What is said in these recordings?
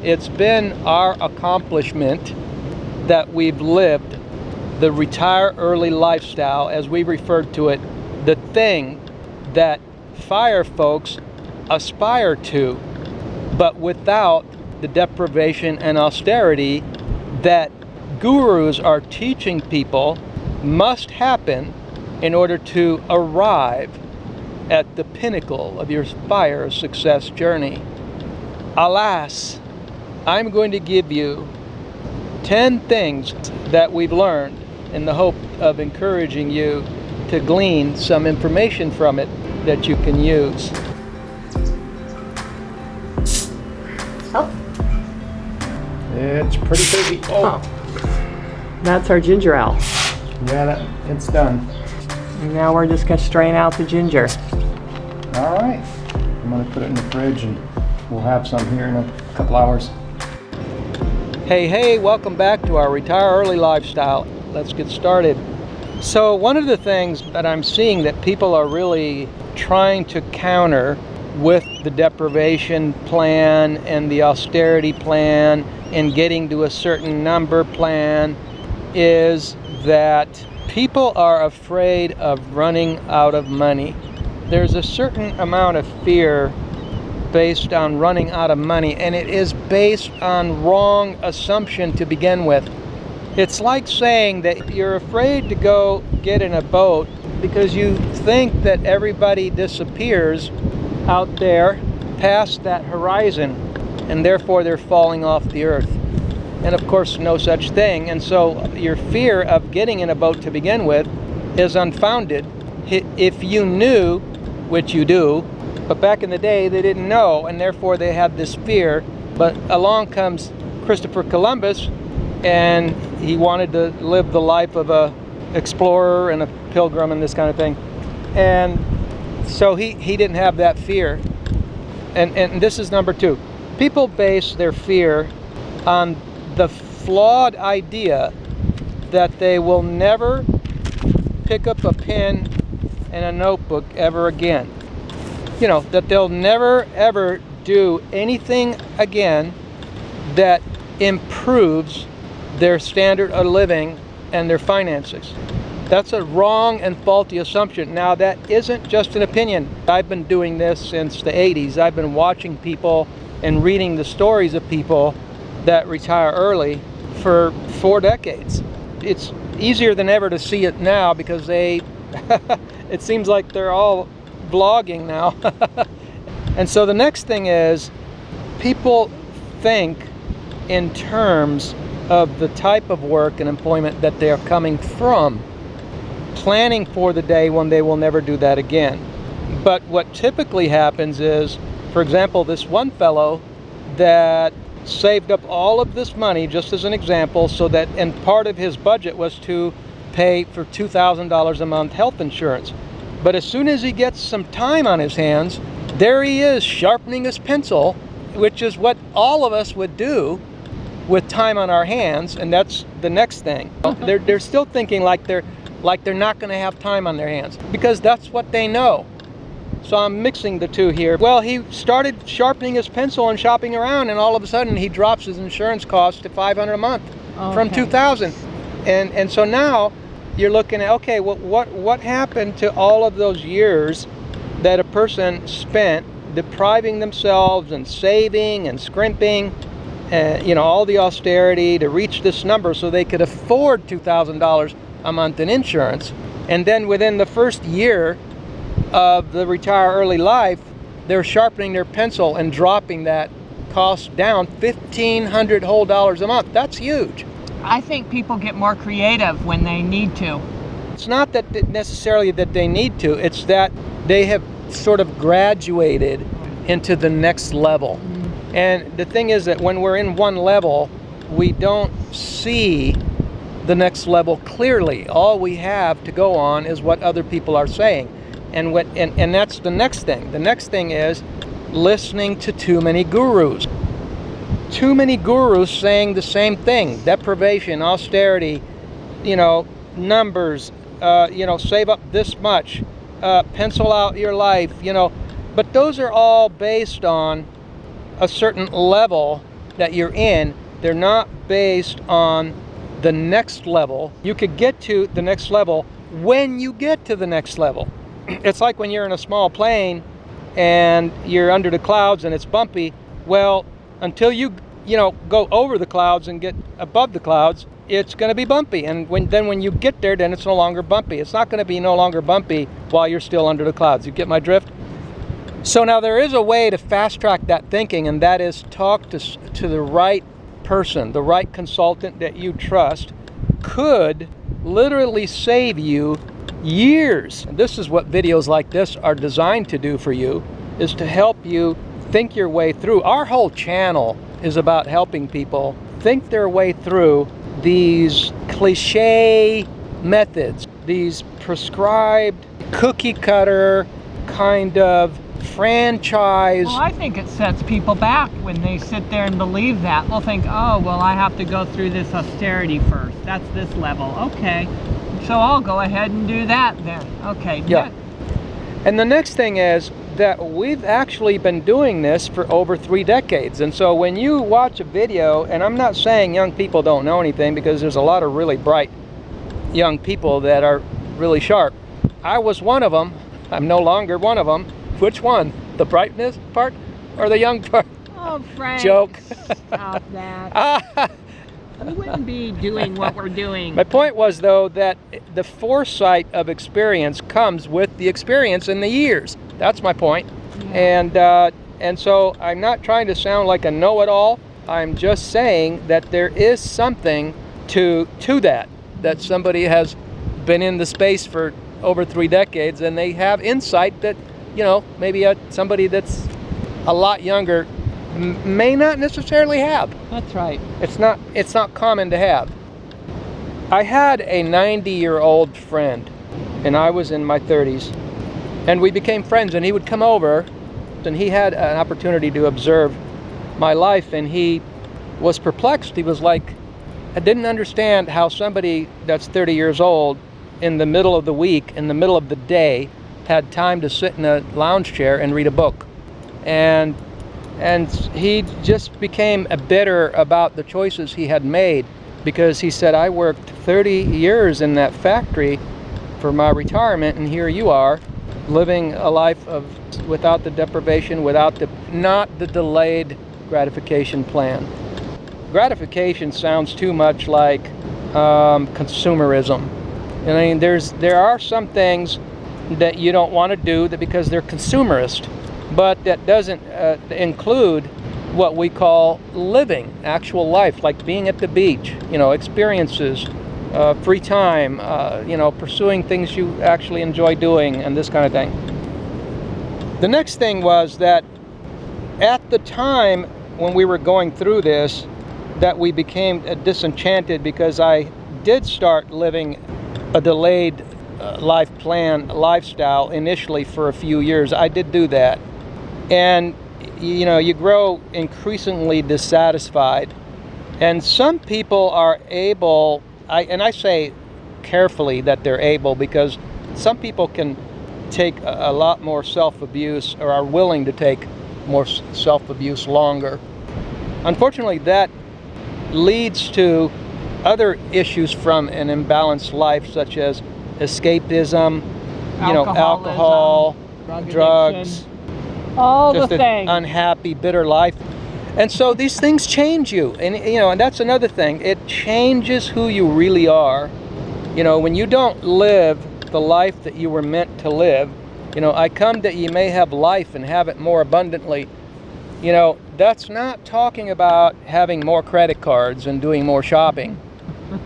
It's been our accomplishment that we've lived the retire early lifestyle, as we referred to it, the thing that fire folks aspire to, but without the deprivation and austerity that gurus are teaching people must happen in order to arrive at the pinnacle of your fire success journey. Alas, I'm going to give you 10 things that we've learned in the hope of encouraging you to glean some information from it that you can use. Oh. It's pretty busy. Oh. That's our ginger ale. Yeah, it's done. And now we're just going to strain out the ginger. All right. I'm going to put it in the fridge and we'll have some here in a couple hours. Hey, welcome back to our Retire Early Lifestyle. Let's get started. So one of the things that I'm seeing that people are really trying to counter with the deprivation plan and the austerity plan and getting to a certain number plan is that people are afraid of running out of money. There's a certain amount of fear based on running out of money, and it is based on wrong assumption to begin with. It's like saying that you're afraid to go get in a boat because you think that everybody disappears out there past that horizon, and therefore they're falling off the earth. And of course, no such thing. And so your fear of getting in a boat to begin with is unfounded. If you knew, which you do, but back in the day they didn't know, and therefore they had this fear. But along comes Christopher Columbus, and he wanted to live the life of a explorer and a pilgrim and this kind of thing. And so he didn't have that fear. And this is number two. People base their fear on the flawed idea that they will never pick up a pen and a notebook ever again. You know, that they'll never ever do anything again that improves their standard of living and their finances. That's a wrong and faulty assumption. Now, that isn't just an opinion. I've been doing this since the 80s. I've been watching people and reading the stories of people that retire early for 4 decades. It's easier than ever to see it now because it seems like they're all vlogging now. And so the next thing is, people think in terms of the type of work and employment that they're coming from, planning for the day when they will never do that again. But what typically happens is, for example, this one fellow that saved up all of this money, just as an example, so that, and part of his budget was to pay for $2,000 a month health insurance. But as soon as he gets some time on his hands, there he is sharpening his pencil, which is what all of us would do with time on our hands, and that's the next thing. They're still thinking like they're not going to have time on their hands because that's what they know. So I'm mixing the two here. Well, he started sharpening his pencil and shopping around, and all of a sudden he drops his insurance cost to $500 a month from $2,000. And so now you're looking at, okay, what happened to all of those years that a person spent depriving themselves and saving and scrimping, all the austerity to reach this number so they could afford $2,000 a month in insurance. And then within the first year of the retire early life, they're sharpening their pencil and dropping that cost down $1,500 whole dollars a month. That's huge. I think people get more creative when they need to. It's not that necessarily that they need to, it's that they have sort of graduated into the next level. And the thing is that when we're in one level, we don't see the next level clearly. All we have to go on is what other people are saying. And that's the next thing. The next thing is listening to too many gurus. Too many gurus saying the same thing. Deprivation, austerity, numbers, save up this much, pencil out your life, But those are all based on a certain level that you're in, they're not based on the next level. You could get to the next level when you get to the next level. It's like when you're in a small plane and you're under the clouds and it's bumpy. Well, until you go over the clouds and get above the clouds, it's going to be bumpy. And when you get there, then it's no longer bumpy. It's not going to be no longer bumpy while you're still under the clouds. You get my drift? So now there is a way to fast track that thinking, and that is talk to the right person, the right consultant that you trust. Could literally save you years. And this is what videos like this are designed to do for you, is to help you think your way through. Our whole channel is about helping people think their way through these cliche methods, these prescribed cookie cutter kind of franchise. Well, I think it sets people back when they sit there and believe that. They'll think, oh, well, I have to go through this austerity first. That's this level. Okay, so I'll go ahead and do that then. Okay. Yeah. And the next thing is that we've actually been doing this for over 3 decades. And so when you watch a video, and I'm not saying young people don't know anything, because there's a lot of really bright young people that are really sharp. I was one of them. I'm no longer one of them. Which one? The brightness part or the young part? Oh, Frank. Joke. Stop that. We wouldn't be doing what we're doing. My point was, though, that the foresight of experience comes with the experience in the years. That's my point. Yeah. And so I'm not trying to sound like a know-it-all. I'm just saying that there is something to that somebody has been in the space for over 3 decades, and they have insight that, maybe somebody that's a lot younger may not necessarily have. That's right. It's not common to have. I had a 90-year-old friend, and I was in my 30s, and we became friends, and he would come over, and he had an opportunity to observe my life, and he was perplexed. He was like, I didn't understand how somebody that's 30 years old in the middle of the week, in the middle of the day, had time to sit in a lounge chair and read a book. And he just became bitter about the choices he had made, because he said, I worked 30 years in that factory for my retirement, and here you are living a life without the deprivation, not the delayed gratification plan. Gratification sounds too much like consumerism. I mean, there are some things that you don't want to do because they're consumerist, but that doesn't include what we call living, actual life, like being at the beach, experiences, free time, pursuing things you actually enjoy doing, and this kind of thing. The next thing was that at the time when we were going through this, that we became disenchanted, because I did start living a delayed lifestyle initially for a few years. I did do that. And you grow increasingly dissatisfied. And some people are able, and I say carefully that they're able, because some people can take a lot more self-abuse, or are willing to take more self-abuse longer. Unfortunately, that leads to other issues from an imbalanced life, such as escapism, alcohol, drugs, all just the an things. Unhappy, bitter life. And so these things change you, and that's another thing. It changes who you really are. When you don't live the life that you were meant to live, I come that ye may have life and have it more abundantly. That's not talking about having more credit cards and doing more shopping,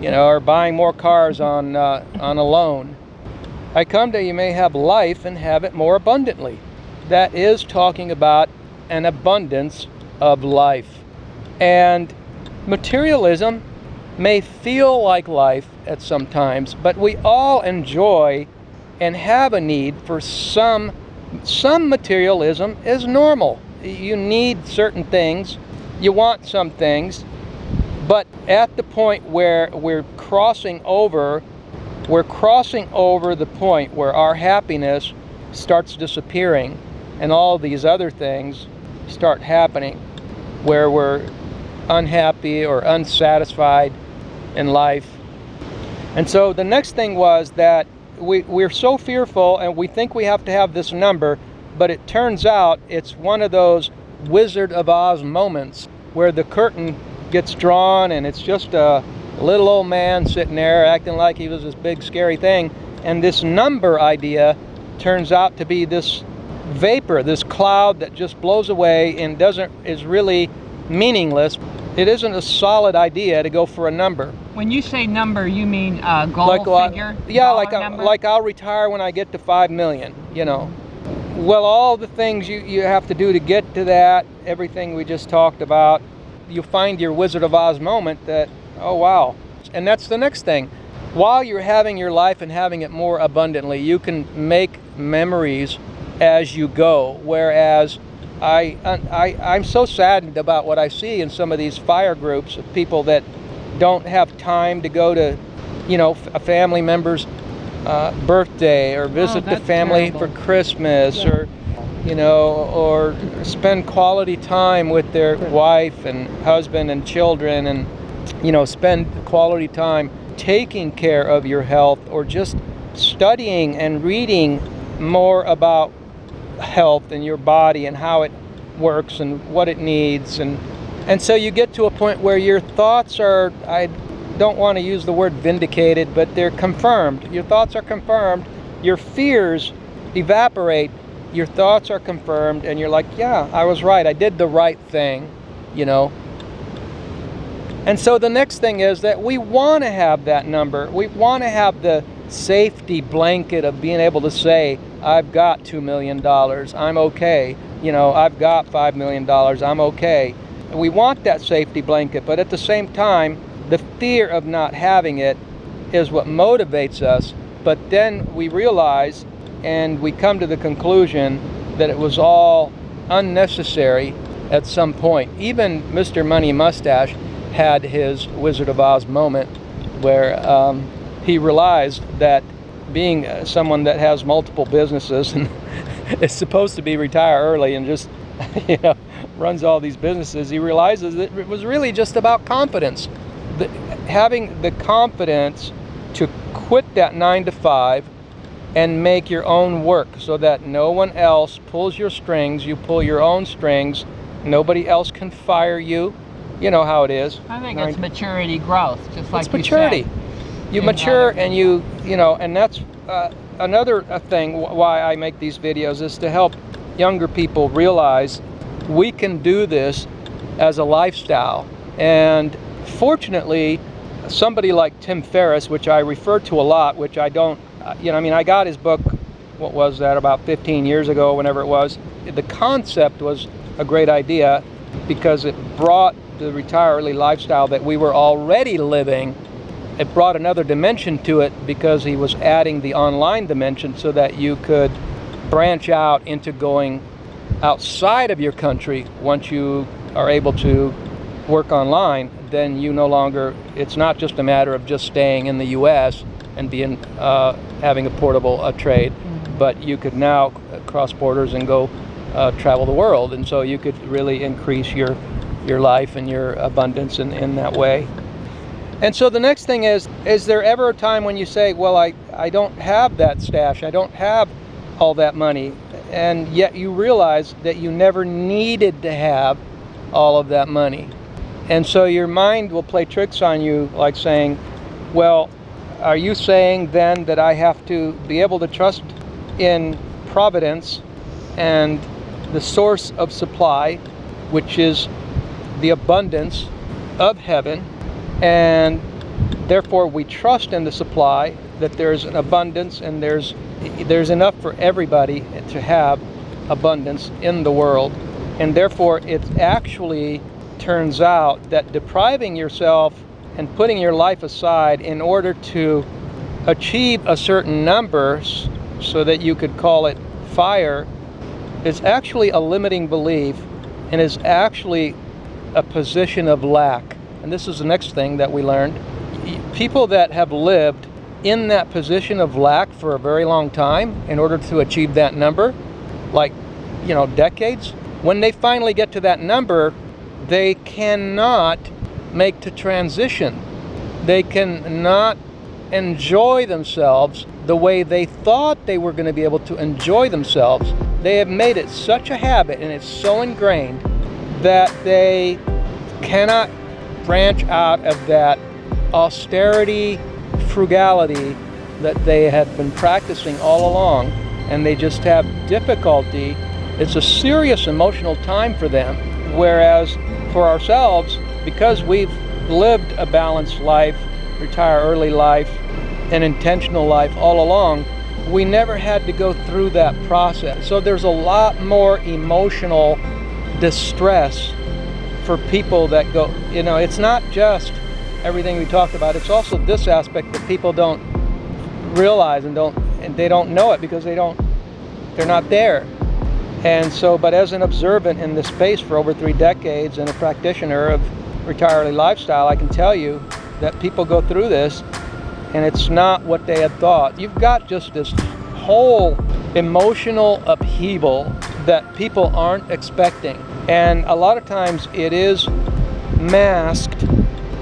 or buying more cars on a loan. I come that you may have life and have it more abundantly. That is talking about an abundance of life. And materialism may feel like life at some times, but we all enjoy and have a need for some materialism is normal. You need certain things, you want some things, but at the point where we're crossing over the point where our happiness starts disappearing and all these other things start happening, where we're unhappy or unsatisfied in life. And so the next thing was that we're so fearful and we think we have to have this number, but it turns out it's one of those Wizard of Oz moments where the curtain gets drawn and it's just a little old man sitting there acting like he was this big scary thing, and this number idea turns out to be this vapor, this cloud that just blows away and is really meaningless. It isn't a solid idea to go for a number. When you say number, you mean goal figure? Yeah, number? like I'll retire when I get to 5 million, Well, all the things you have to do to get to that, everything we just talked about, you find your Wizard of Oz moment that, oh wow. And that's the next thing. While you're having your life and having it more abundantly, you can make memories as you go. Whereas I'm so saddened about what I see in some of these fire groups of people that don't have time to go to, a family member's birthday or visit the family for Christmas, or spend quality time with their wife and husband and children, and spend quality time taking care of your health, or just studying and reading more about health and your body and how it works and what it needs, and so you get to a point where your thoughts are, I don't want to use the word vindicated, but they're confirmed. Your thoughts are confirmed, your fears evaporate, your thoughts are confirmed, and you're like, yeah, I was right, I did the right thing, And so the next thing is that we want to have that number. We want to have the safety blanket of being able to say, I've got $2 million, I'm okay. I've got $5 million, I'm okay. We want that safety blanket, but at the same time, the fear of not having it is what motivates us. But then we realize and we come to the conclusion that it was all unnecessary at some point. Even Mr. Money Mustache had his Wizard of Oz moment where he realized that being someone that has multiple businesses and is supposed to be retire early and just runs all these businesses, he realizes that it was really just about confidence. Having the confidence to quit that 9 to 5 and make your own work so that no one else pulls your strings, you pull your own strings, nobody else can fire you. You know how it is. I think it's maturity growth, just like you maturity. said. You mature and and that's another thing why I make these videos, is to help younger people realize we can do this as a lifestyle. And fortunately, somebody like Tim Ferriss, which I refer to a lot, which I don't, I got his book, what was that, about 15 years ago, whenever it was. The concept was a great idea because it brought the retire early lifestyle that we were already living. It brought another dimension to it because he was adding the online dimension so that you could branch out into going outside of your country. Once you are able to work online, then it's not just a matter of just staying in the US and having a portable trade, but you could now cross borders and go travel the world, and so you could really increase your life and your abundance in that way. And so the next thing is there ever a time when you say, well, I don't have that stash, I don't have all that money, and yet you realize that you never needed to have all of that money? And so your mind will play tricks on you, like saying, well, are you saying then that I have to be able to trust in providence and the source of supply, which is the abundance of heaven, and therefore we trust in the supply, that there's an abundance and there's enough for everybody to have abundance in the world, and therefore it actually turns out that depriving yourself and putting your life aside in order to achieve a certain number so that you could call it fire is actually a limiting belief and is actually a position of lack. And this is the next thing that we learned. People that have lived in that position of lack for a very long time in order to achieve that number, like, decades, when they finally get to that number, they cannot make the transition. They cannot enjoy themselves the way they thought they were going to be able to enjoy themselves. They have made it such a habit, and it's so ingrained that they cannot branch out of that austerity, frugality that they had been practicing all along, and they just have difficulty. It's a serious emotional time for them. Whereas for ourselves, because we've lived a balanced life, retire early life, an intentional life all along, we never had to go through that process. So there's a lot more emotional distress for people that go, you know, it's not just everything we talked about, it's also this aspect that people don't realize and they don't know it because they're not there. And so, but as an observant in this space for over 3 decades and a practitioner of retire early lifestyle, I can tell you that people go through this and it's not what they had thought. You've got just this whole emotional upheaval that people aren't expecting. And a lot of times it is masked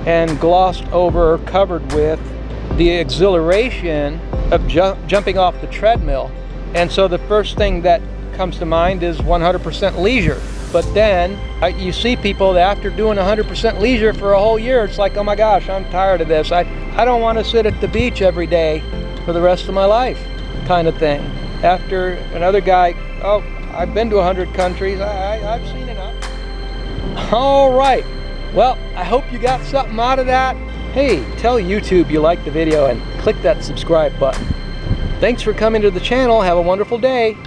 and glossed over, covered with the exhilaration of jumping off the treadmill. And so the first thing that comes to mind is 100% leisure. But then you see people that after doing 100% leisure for a whole year, it's like, oh my gosh, I'm tired of this. I don't want to sit at the beach every day for the rest of my life, kind of thing. After another guy, oh, I've been to 100 countries, I've seen enough. All right, well, I hope you got something out of that. Hey, tell YouTube you liked the video and click that subscribe button. Thanks for coming to the channel. Have a wonderful day.